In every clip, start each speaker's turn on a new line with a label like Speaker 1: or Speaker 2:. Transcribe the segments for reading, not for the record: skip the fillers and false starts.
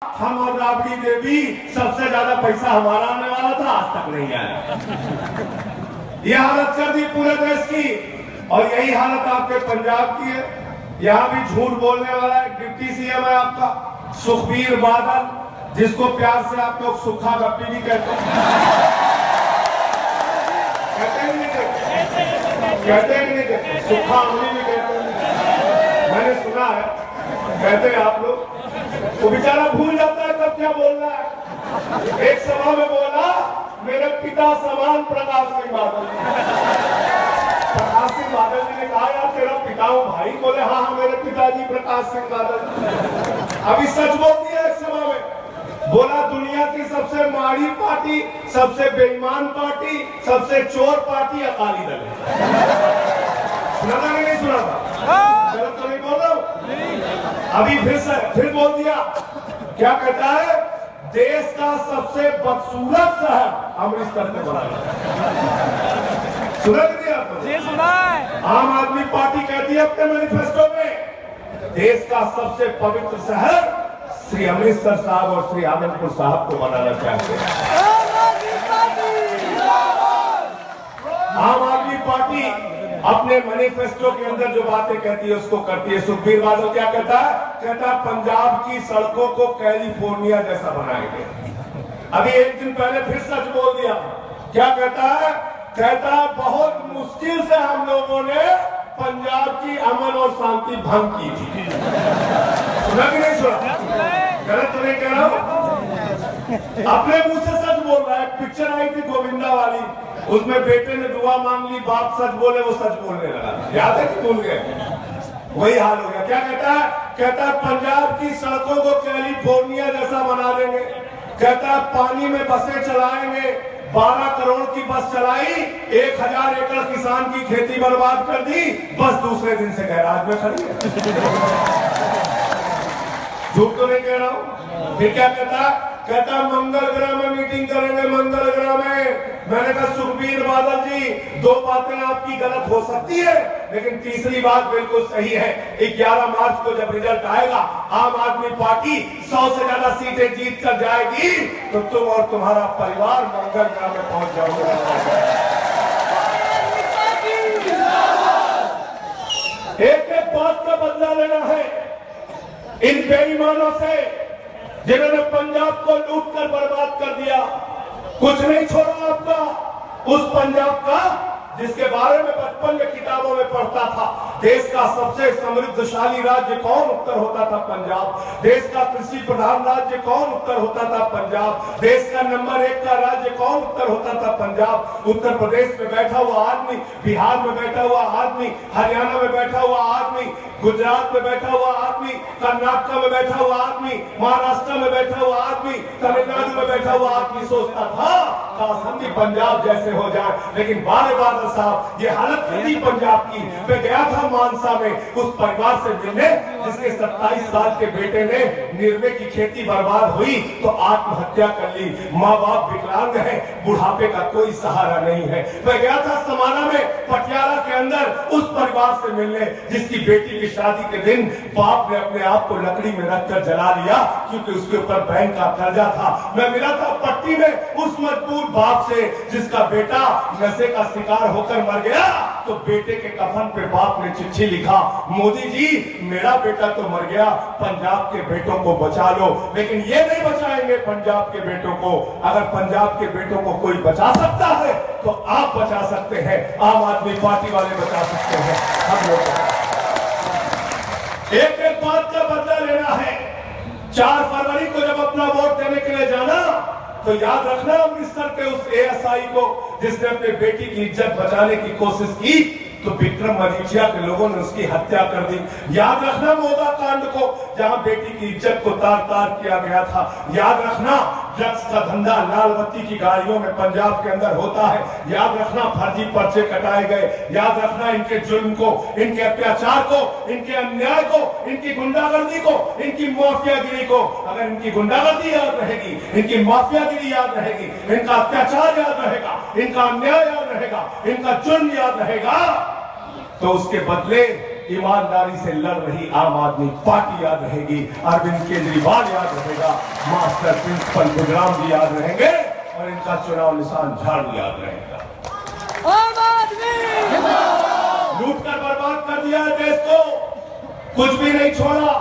Speaker 1: हम और राबड़ी देवी सबसे ज्यादा पैसा हमारा आने वाला था, आज तक नहीं आया। यह हालत कर दी पूरे देश की, और यही हालत आपके पंजाब की है। यहाँ भी झूठ बोलने वाला एक डिप्टी सीएम है आपका सुखबीर बादल, जिसको प्यार से आप लोग सुखा गप्पी भी कहते हैं। कहते हैं नहीं, सुखा अमली भी कहते हैं, मैंने सुना है, कहते हैं आप लोग। वो बेचारा भूल जाता है कब क्या बोलना है। एक सभा में बोला, मेरे पिता समान प्रकाश सिंह बादल। प्रकाश सिंह बादल जी ने कहा, यार तेरा पिता हूं भाई। बोले हाँ हाँ मेरे पिताजी प्रकाश सिंह बादल। अभी सच बोल दिया एक सभा में, बोला दुनिया की सबसे माड़ी पार्टी, सबसे बेईमान पार्टी, सबसे चोर पार्टी अकाली दल है। सुना था कि नहीं सुना था? गलत तो नहीं बोल रहा हूं? अभी फिर बोल दिया। क्या कहता है? देश का सबसे बदसूरत शहर अमृतसर में बनाया। सुना नहीं आपको? जी सुना है। आम आदमी पार्टी कहती है अपने मैनिफेस्टो में, देश का सबसे पवित्र शहर श्री अमृतसर साहब और श्री आनंदपुर साहब को बनाना चाहते हैं। आम आदमी पार्टी अपने मैनिफेस्टो के अंदर जो बातें कहती है उसको करती है। सुखबीर बादल क्या कहता है? कहता है पंजाब की सड़कों को कैलिफोर्निया जैसा बनाएंगे। अभी एक दिन पहले फिर सच बोल दिया। क्या कहता है? कहता है बहुत मुश्किल से हम लोगों ने पंजाब की अमन और शांति भंग की थी। सुना कि नहीं सुना? गलत तो नहीं कह रहा हूं? अपने मुंह से सच बोल रहा है। पिक्चर आई थी गोविंदा वाली, उसमें बेटे ने दुआ मांग ली, बाप सच बोले, वो सच बोलने लगा। याद है कि भूल गए? वही हाल हो गया। क्या कहता है? कहता है पंजाब की सड़कों को कैलिफोर्निया जैसा बना देंगे। कहता है पानी में बसें चलाएंगे। 12 करोड़ की बस चलाई, 1000 एकड़ किसान की खेती बर्बाद कर दी, बस दूसरे दिन से गैराज में खड़ी है। झूठ तो नहीं कह रहा हूं। फिर क्या कहता? कहता मंगल ग्रह में मीटिंग करेंगे, मंगल ग्रह में। मैंने कहा सुखबीर बादल जी, 2 बातें आपकी गलत हो सकती है, लेकिन तीसरी बात बिल्कुल सही है। 11 मार्च को जब रिजल्ट आएगा, आम आदमी पार्टी 100 से ज्यादा सीटें जीत कर जाएगी, तो तुम और तुम्हारा परिवार मंगल ग्रह में पहुंच जाओगे। एक एक बात का बदला लेना है इन बेईमानों से, जिन्होंने पंजाब को लूट कर बर्बाद कर दिया। कुछ नहीं छोड़ा आपका उस पंजाब का जिसके बारे में बचपन में किताबों में पढ़ता था। देश का सबसे समृद्धशाली राज्य कौन? उत्तर होता था पंजाब। देश का कृषि प्रधान राज्य कौन? उत्तर होता था पंजाब। देश का नंबर 1 का राज्य कौन? उत्तर होता था पंजाब। उत्तर प्रदेश में बैठा हुआ आदमी, बिहार में बैठा हुआ आदमी, हरियाणा में बैठा हुआ आदमी, गुजरात में बैठा हुआ आदमी, कर्नाटक में बैठा हुआ आदमी, महाराष्ट्र में बैठा हुआ आदमी, तमिलनाडु में बैठा हुआ आदमी सोचता था काश हम भी पंजाब जैसे हो जाए। लेकिन बादल साहब, ये हालत थी पंजाब की। मैं गया था मानसा में उस परिवार से मिलने जिसके 27 साल के बेटे ने निर्वे की खेती बर्बाद हुई तो आत्महत्या कर ली। माँ बाप विकलांग है, बुढ़ापे का कोई सहारा नहीं है। मैं गया था समाना में, पटियाला के अंदर उस परिवार से मिलने जिसकी बेटी की शादी के दिन बाप ने अपने आप को लकड़ी में रखकर जला लिया क्योंकि उसके ऊपर बैंक का कर्जा था। मैं मिला था पट्टी में उस मजबूर बाप से जिसका बेटा नशे का शिकार होकर मर गया, तो बेटे के कफन पे बाप ने चिट्ठी लिखा, मोदी जी मेरा बेटा तो मर गया, पंजाब के बेटों को बचा लो। लेकिन ये नहीं बचाएंगे पंजाब के बेटों को। अगर पंजाब के बेटों को कोई बचा सकता है तो आप बचा सकते हैं, आम आदमी पार्टी वाले बचा सकते हैं। हम लोग एक एक बात का बदला लेना है। 4 फरवरी को जब अपना वोट देने के लिए जाना, तो याद रखना अमृतसर के उस एएसआई को जिसने अपने बेटी की इज्जत बचाने की कोशिश की तो विक्रम मजीठिया के लोगों ने उसकी हत्या कर दी। याद रखना मोदा कांड को, जहां बेटी की इज्जत को तार तार किया गया था। याद रखना ड्रग्स का धंधा लाल बत्ती की गाड़ियों में पंजाब के अंदर होता है। याद रखना फर्जी पर्चे कटाए गए। याद रखना इनके जुल्म को, इनके अत्याचार को, इनके अन्याय को, इनकी गुंडागर्दी को, इनकी माफियागिरी को। अगर इनकी गुंडागर्दी याद रहेगी, इनकी माफियागिरी याद रहेगी, इनका अत्याचार याद रहेगा, इनका अन्याय याद रहेगा, इनका जुल्म याद रहेगा, तो उसके बदले ईमानदारी से लड़ रही आम आदमी पार्टी याद रहेगी, अरविंद केजरीवाल याद रहेगा, मास्टर प्रिंसिपल गुजराम जी याद रहेंगे और इनका चुनाव निशान झाड़ू याद रहेगा। लूट कर बर्बाद कर दिया है देश को, कुछ भी नहीं छोड़ा।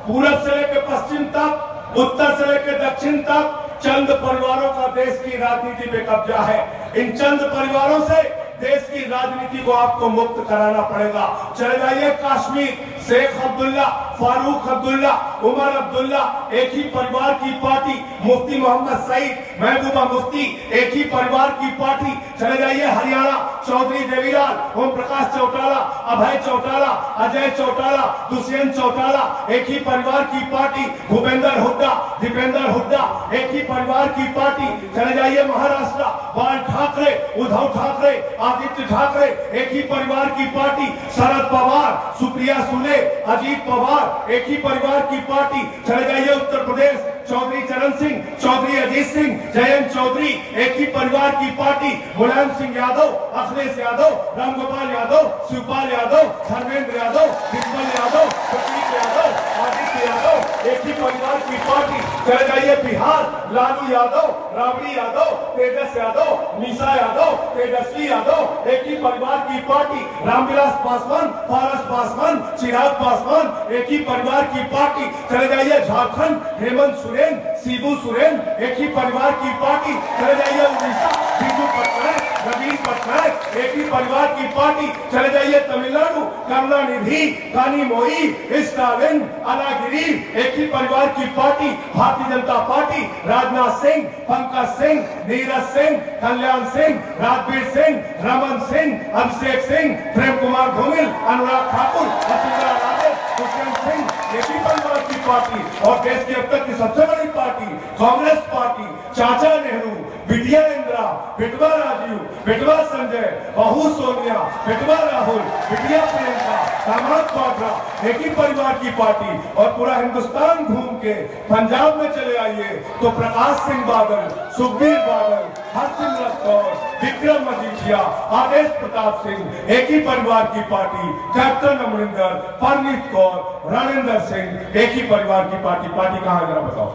Speaker 1: पूरब से लेकर पश्चिम तक, उत्तर से लेकर दक्षिण तक चंद परिवारों का देश की राजनीति पे कब्जा है। इन चंद परिवारों से देश की राजनीति को आपको मुक्त कराना पड़ेगा। चले जाइए कश्मीर, शेख अब्दुल्ला, फारूक अब्दुल्ला, उमर अब्दुल्ला एक ही परिवार की पार्टी, मुफ्ती मोहम्मद सईद, महबूबा मुफ्ती एक ही परिवार की पार्टी। चले जाइए हरियाणा, चौधरी देवीलाल, ओम प्रकाश चौटाला, अभय चौटाला, अजय चौटाला, दुष्यंत चौटाला एक ही परिवार की पार्टी। भूपेंद्र हुड्डा, दीपेंद्र हुड्डा एक ही परिवार की पार्टी। चले जाइए महाराष्ट्र, बाल ठाकरे, उद्धव ठाकरे, आदित्य ठाकरे एक ही परिवार की पार्टी। शरद पवार, सुप्रिया सुले, अजीत पवार एक ही परिवार की पार्टी। चले जाइए उत्तर प्रदेश, चौधरी चरण सिंह, चौधरी अजीत सिंह, जयंत चौधरी एक ही परिवार की पार्टी। मुलायम सिंह यादव, अखिलेश यादव, रामगोपाल यादव, शिवपाल यादव, धर्मेंद्र यादव, विमल यादव, प्रतीक यादव, आदित्य यादव एक ही परिवार की पार्टी। चले जाइए बिहार, लालू यादव, राबड़ी यादव, तेजस यादव, निशा यादव, तेजस्वी यादव एक ही परिवार की पार्टी। रामविलास पासवान, पारस पासवान, चिराग पासवान एक ही परिवार की पार्टी। चले जाइए झारखंड, हेमंत सोरेन, शिबू सोरेन एक ही परिवार की पार्टी। चले जाइए उड़ीसा, बिजू पटनायक, रवीश पटनायक एक ही परिवार की पार्टी। चले जाइए तमिलनाडु, करुणानिधि, कानीमोई, स्टालिन, अलागिरी एक ही परिवार की पार्टी। भारतीय जनता पार्टी, राजनाथ सिंह, पंकज सिंह, नीरज सिंह, कल्याण सिंह, राजवीर सिंह, रमन सिंह, अभिषेक सिंह, प्रेम कुमार धूमिल, अनुराग ठाकुर, वसुंधरा राजे, दुष्यंत सिंह एक ही परिवार की पार्टी। और देश की अब तक की सबसे बड़ी पार्टी कांग्रेस पार्टी, चाचा नेहरू, बिटिया इंदिरा, बेटवा राजीव, बेटवा संजय, बहू सोनिया, बेटवा राहुल, बिटिया प्रियंका, दामाद वाड्रा एक ही परिवार की पार्टी। और पूरा हिंदुस्तान घूम के पंजाब में चले आइए तो प्रकाश सिंह बादल, सुखबीर बादल, हरसिमरत कौर, विक्रम मजीठिया, आदेश प्रताप सिंह एक ही परिवार की पार्टी। कैप्टन अमरिंदर, परनीत कौर, रणेंद्र सिंह एक ही परिवार की पार्टी। पार्टी कहां है जरा बताओ?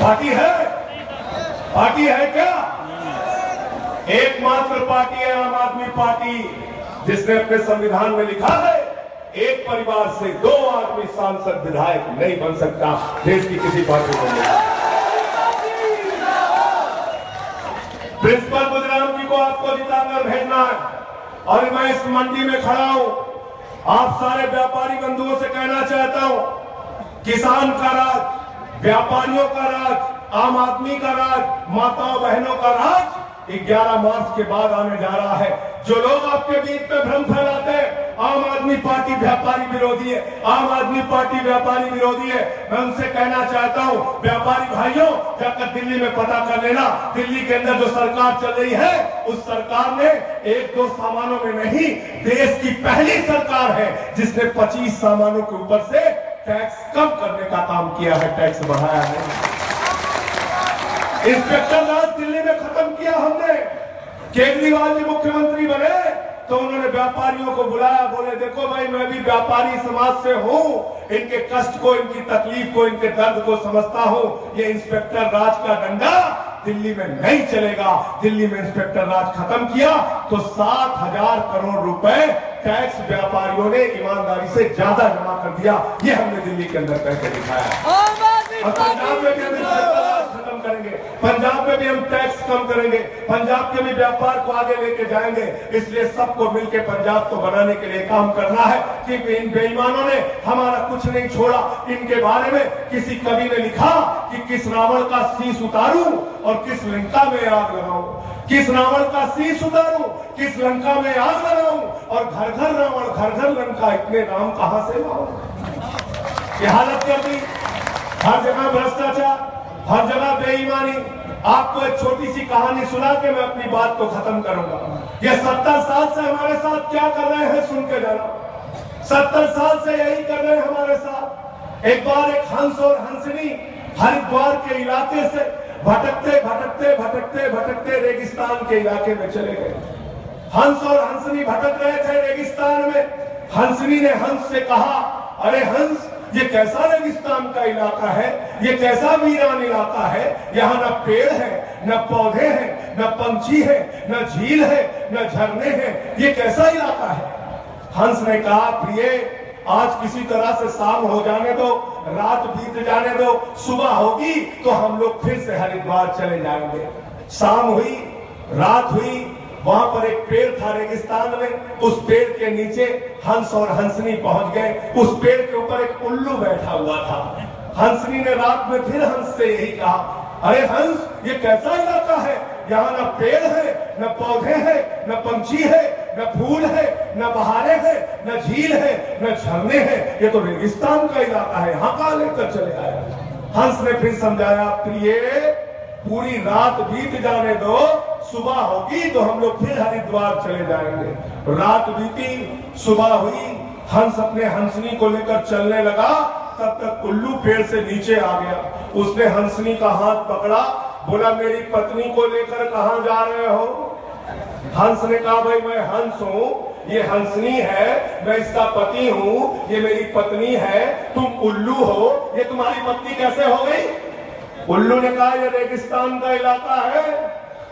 Speaker 1: पार्टी है? पार्टी है क्या? एकमात्र पार्टी है आम आदमी पार्टी, जिसने अपने संविधान में लिखा है एक परिवार से 2 आदमी सांसद विधायक नहीं बन सकता। देश की किसी पार्टी को नहीं। प्रिंसिपल गुजराम जी को आपको जिताकर भेजना है। और मैं इस मंडी में खड़ा हूं, आप सारे व्यापारी बंधुओं से कहना चाहता हूं, किसान का राज, व्यापारियों का राज, आम आदमी का राज, माताओं बहनों का राज 11 मार्च के बाद आने जा रहा है। जो लोग आपके बीच में भ्रम फैलाते हैं आम आदमी पार्टी व्यापारी विरोधी है, आम आदमी पार्टी व्यापारी विरोधी है, मैं उनसे कहना चाहता हूं, व्यापारी भाइयों जाकर दिल्ली में पता कर लेना, दिल्ली के अंदर जो सरकार चल रही है उस सरकार ने 1-2 सामानों में नहीं, देश की पहली सरकार है जिसने 25 सामानों के ऊपर से टैक्स कम करने का काम किया है, टैक्स बढ़ाया है। इंस्पेक्टर राज दिल्ली में खत्म किया हमने। केजरीवाल जी मुख्यमंत्री बने तो उन्होंने व्यापारियों को बुलाया, बोले देखो भाई मैं भी व्यापारी समाज से हूं, इनके कष्ट को, इनकी तकलीफ को, इनके दर्द को समझता हूं। ये इंस्पेक्टर राज का डंडा दिल्ली में नहीं चलेगा। दिल्ली में इंस्पेक्टर राज खत्म किया तो 7,000 करोड़ रुपए टैक्स व्यापारियों ने ईमानदारी से ज्यादा जमा कर दिया। ये हमने दिल्ली के अंदर करके दिखाया। और पंजाब में भी हम इंस्पेक्टर राज खत्म करेंगे, पंजाब में भी हम टैक्स कम करेंगे, पंजाब के भी व्यापार को आगे लेके जाएंगे। इसलिए सबको मिलकर पंजाब को बनाने के लिए काम करना है। कि इन बेईमानों ने हमारा कुछ नहीं छोड़ा। इनके बारे में किसी कवि ने लिखा कि किस रावण का शीश उतारूं और किस लंका में आग लगाऊं, किस रावण का शीश उतारूं, किस लंका में आग लगाऊं, और घर घर रावण घर घर लंका, इतने राम कहां से लाऊं। ये हालत कर दी। हर जगह भ्रष्टाचार, हर जगह बेईमानी। आपको एक छोटी सी कहानी सुना के मैं अपनी बात को खत्म करूंगा। ये 70 साल से हमारे साथ क्या कर रहे हैं सुन के जाना। 70 साल से यही कर रहे हैं हमारे साथ। एक बार एक हंस और हंसनी हरिद्वार के इलाके से भटकते भटकते भटकते भटकते रेगिस्तान के इलाके में चले गए। हंस और हंसनी भटक रहे थे रेगिस्तान में। हंसनी ने हंस से कहा, अरे हंस, ये कैसा रेगिस्तान का इलाका है, ये कैसा वीरान इलाका है, यहाँ न पेड़ है, न पौधे हैं, न पंछी है, न झील है, न झरने हैं, ये कैसा इलाका है। हंस ने कहा, प्रिय, आज किसी तरह से शाम हो जाने दो, रात बीत जाने दो, सुबह होगी तो हम लोग फिर से हरिद्वार चले जाएंगे। शाम हुई, रात हुई, वहां पर एक पेड़ था रेगिस्तान में। उस पेड़ के नीचे हंस और हंसनी पहुंच गए। उस पेड़ के ऊपर एक उल्लू बैठा हुआ था। हंसनी ने रात में फिर हंस से यही कहा, अरे हंस, ये कैसा इलाका है, यहाँ न पेड़ है, न पौधे हैं, न पंछी है, न फूल है, न बहारे हैं, न झील है, न झरने हैं, ये तो रेगिस्तान का इलाका है, यहाँ कहाँ लेकर चले आए। हंस ने फिर समझाया, प्रिय, पूरी रात बीत जाने दो, सुबह होगी तो हम लोग फिर हरिद्वार चले जाएंगे। रात बीती, सुबह हुई, हंस अपने हंसनी को लेकर चलने लगा। तब तक उल्लू पेड़ से नीचे आ गया। उसने हंसनी का हाथ पकड़ा, बोला, मेरी पत्नी को लेकर कहां जा रहे हो। हंस ने कहा, भाई मैं हंस हूं, ये हंसनी है, मैं इसका पति हूं, ये मेरी पत्नी है, तुम उल्लू हो, ये तुम्हारी पत्नी कैसे हो गई। उल्लू ने कहा, ये रेगिस्तान का इलाका है,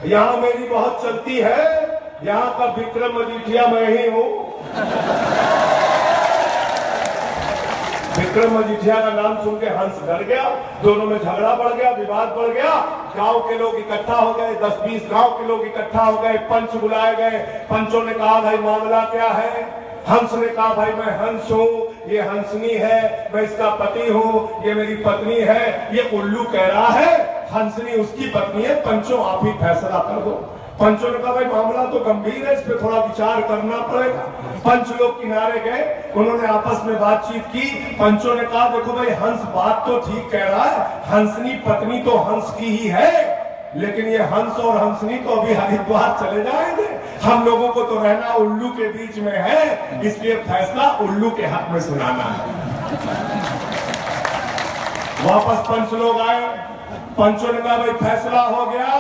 Speaker 1: यहाँ मेरी बहुत चलती है, यहाँ का विक्रम मजीठिया मैं ही हूं। विक्रम मजीठिया का नाम सुन के हंस डर गया। दोनों में झगड़ा बढ़ गया, विवाद बढ़ गया। गांव के लोग इकट्ठा हो गए, 10-20 गांव के लोग इकट्ठा हो गए, पंच बुलाए गए। पंचों ने कहा, भाई मामला क्या है। हंस ने कहा, भाई मैं हंस हूँ, ये हंसनी है, मैं इसका पति हूँ, ये मेरी पत्नी है। ये उल्लू कह रहा है हंसनी उसकी पत्नी है, पंचों आप ही फैसला कर दो। पंचों ने कहा, भाई मामला तो गंभीर है, इस पे थोड़ा विचार करना पड़ेगा। पंच लोग किनारे गए, उन्होंने आपस में बातचीत की। पंचों ने कहा, देखो भाई, हंस बात तो ठीक कह रहा है, हंसनी पत्नी तो हंस की ही है, लेकिन ये हंस और हंसनी तो अभी हरिद्वार चले जाएंगे, हम लोगों को तो रहना उल्लू के बीच में है, इसलिए फैसला उल्लू के हक में सुनाना है। वापस पंच लोग आए। पंचों ने कहा, भाई फैसला हो गया,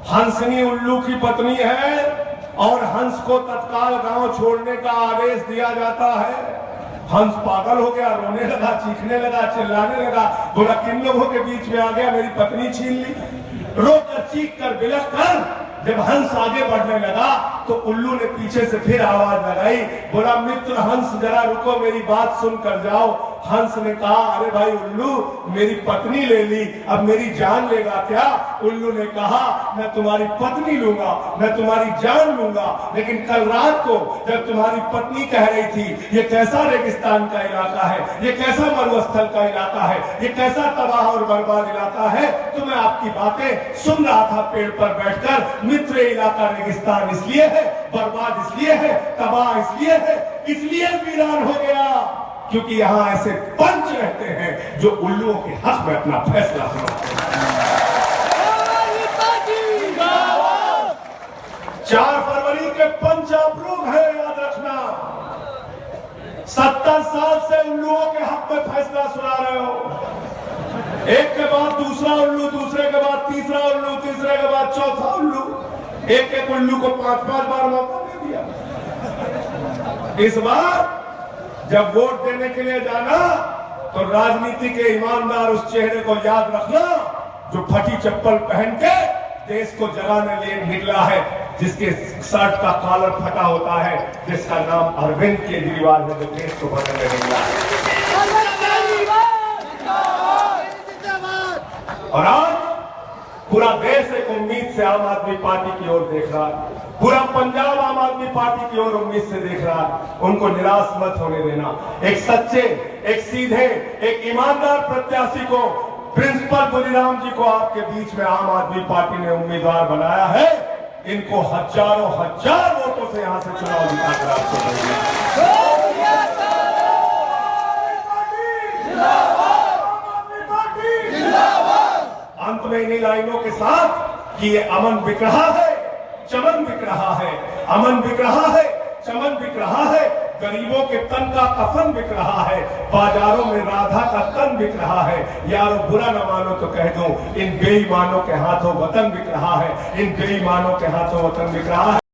Speaker 1: हंसनी उल्लू की पत्नी है और हंस को तत्काल गांव छोड़ने का आदेश दिया जाता है। हंस पागल हो गया, रोने लगा, चीखने लगा, चिल्लाने लगा, बोला, किन लोगों के बीच में आ गया, मेरी पत्नी छीन ली। रोकर, चीख कर, बिलख कर जब हंस आगे बढ़ने लगा तो उल्लू ने पीछे से फिर आवाज लगाई, बोला, मित्र हंस, जरा रुको, मेरी बात सुन कर जाओ। हंस ने कहा, अरे भाई उल्लू, मेरी पत्नी ले ली, अब मेरी जान लेगा क्या। उल्लू ने कहा, मैं तुम्हारी पत्नी लूंगा, मैं तुम्हारी जान लूंगा, लेकिन कल रात को जब तुम्हारी पत्नी कह रही थी ये कैसा रेगिस्तान का इलाका है, ये कैसा मरुस्थल का इलाका है, ये कैसा तबाह और बर्बाद इलाका है, तो मैं आपकी बातें सुन रहा था पेड़ पर बैठकर। मित्र, इलाका रेगिस्तान इसलिए है, बर्बाद इसलिए है, तबाह इसलिए है, इसलिए वीरान हो गया क्योंकि यहाँ ऐसे पंच रहते हैं जो उल्लुओं के हक में अपना फैसला सुनाते हैं। 4 फरवरी के पंच अप्रूव है, याद रखना। 70 साल से उल्लुओं के हक में फैसला सुना रहे हो। एक के बाद दूसरा उल्लू, दूसरे के बाद तीसरा उल्लू, तीसरे के बाद चौथा उल्लू, एक उल्लू को 5-5 बार मौका दे दिया। इस बार जब वोट देने के लिए जाना तो राजनीति के ईमानदार उस चेहरे को याद रखना जो फटी चप्पल पहन के देश को जगाने लिए निकला है, जिसके शर्ट का कॉलर फटा होता है, जिसका नाम अरविंद केजरीवाल है, जो देश को बदलने निकला है। और आज पूरा देश एक उम्मीद से आम आदमी पार्टी की ओर देख रहा है, पूरा पंजाब आम आदमी पार्टी की ओर उम्मीद से देख रहा है। उनको निराश मत होने देना। एक सच्चे, एक सीधे, एक ईमानदार प्रत्याशी को, प्रिंसिपल बुलीराम जी को आपके बीच में आम आदमी पार्टी ने उम्मीदवार बनाया है। इनको हजारों हजार वोटों से यहां से चुनाव जिताकर आपको देंगे। अंत में इन्हीं लाइनों के साथ कि ये अमन बिक रहा है, चमन बिक रहा है, अमन बिक रहा है, चमन बिक रहा है, गरीबों के तन का कफन बिक रहा है, बाजारों में राधा का तन बिक रहा है। यारो बुरा न मानो तो कह दूं, इन बेईमानों के हाथों वतन बिक रहा है, इन बेईमानों के हाथों वतन बिक रहा है।